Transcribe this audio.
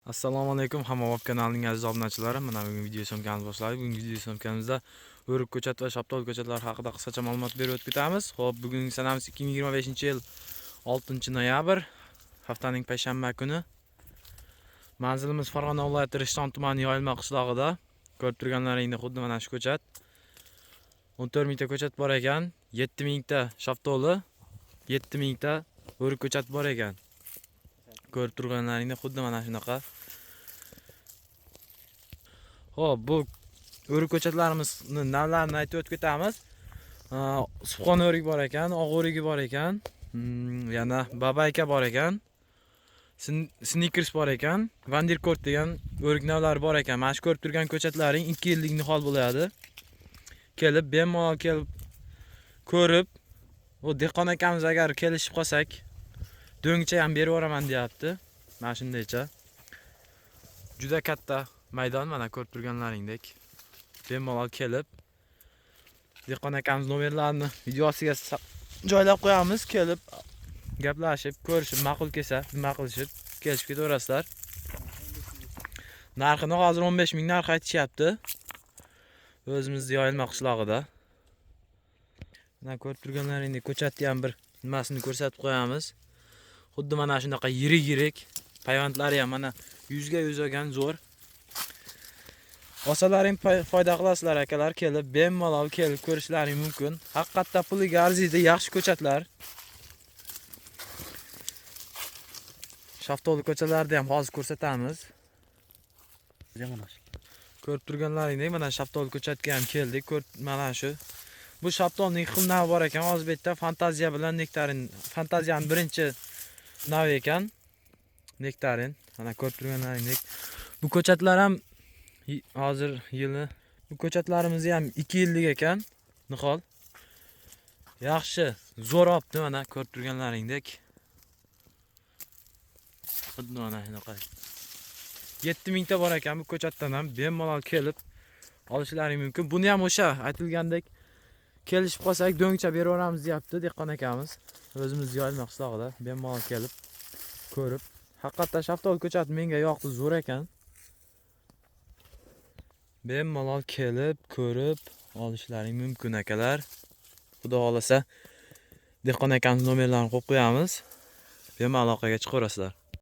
Assalomu alaykum hamma web kanalining aziz obunachilari. Mana bugun video syomkamizni boshladik. Bugungi video syomkamizda o'rik ko'chat va shaptol ko'chatlari haqida qisqacha ma'lumot berib o'tib ketamiz. Xo'p, bugungi sanamiz 2025-yil 6-noyabr, haftaning payshanba kuni. Manzilimiz Farg'ona viloyati Rishton tumani Yoyilma qishlog'ida. Ko'rib turganlaringdek xuddi mana shu ko'chat. 14 mingta ko'chat bor ekan, 7 mingta shaptoli, 7 mingta o'rik ko'chat bor ekan. Ko'rib turganlaringdek xuddi mana shunaqa. Xo'p, bu o'rik ko'chatlarimizni navlarini aytib o'tib ketamiz. Subxon o'rik bor ekan, oq o'rigi bor ekan, yana babayka bor ekan, snickers bor ekan, vandirkort degan o'rik navlari bor ekan. Mana shu ko'rib turgan ko'chatlaring 2 yillik nihol bo'ladi. Kelib, bemalol kelib ko'rib, o dehqon akamiz agar kelishib qolsak, do'ngcha ham berib yuboraman deyapti. Mana shundaycha. Juda katta maydon, mana ko'rib turganlaringdek. Bemalol kelib, dehqon akamiz nomerlarini videosiga joylab qo'yamiz. Kelib, gaplashib, ko'rishib, ma'qul kelsa, nima qilishib, kelishib ketaverasizlar. Narxini hozir 15 ming narx aytishyapti. O'zimizning Yoyilma qishlog'ida. Mana ko'rib turganlaringdek ko'chatni ham bir nimasini ko'rsatib qo'yamiz. Xuddi mana shunaqa yirik, payvandlari ham mana 100 ga 100 olgan zo'r. Olsalaring foyda qilasizlar akalar, kelib bemalol kelib ko'rishlaring mumkin. Haqiqatda puliga arziydi, yaxshi ko'chatlar. Shaftoli ko'chatlarni ham hozir ko'rsatamiz. Ko'rib turganlaringdek mana shaftoli ko'chatga ham keldik. Mana shu. Bu shaftolning xil navi bor ekan. Hozir bu yerda fantaziya bilan nektarin, fantaziyaning birinchi navi ekan. Nektarin. Mana ko'rib turganlaringdek. Bu ko'chatlar ham hozir yili. Bu ko'chatlarimiz ham 2 yillik ekan. Nihol. Yaxshi, zo'r opti mana ko'rib turganlaringdek. Xuddi mana shunaqa. 7 mingta bor ekan bu ko'chatdan ham bemalol kelib olishlaring mumkin. Buni ham o'sha aytilgandek kelishib qolsak do'ngcha berib yuboramiz deyapti dehqon akamiz. O'zimiz Yoyilma qishlog'ida bemalol kelib ko'rib. Haqiqatda shaftol ko'chat menga yoqdi, zo'r ekan. Bemalol kelib ko'rib olishlaring mumkin akalar. Xudo xolasa dehqon akamiz nomerlarini qo'yib qo'yamiz. Bemalol aloqaga chiqaverasizlar.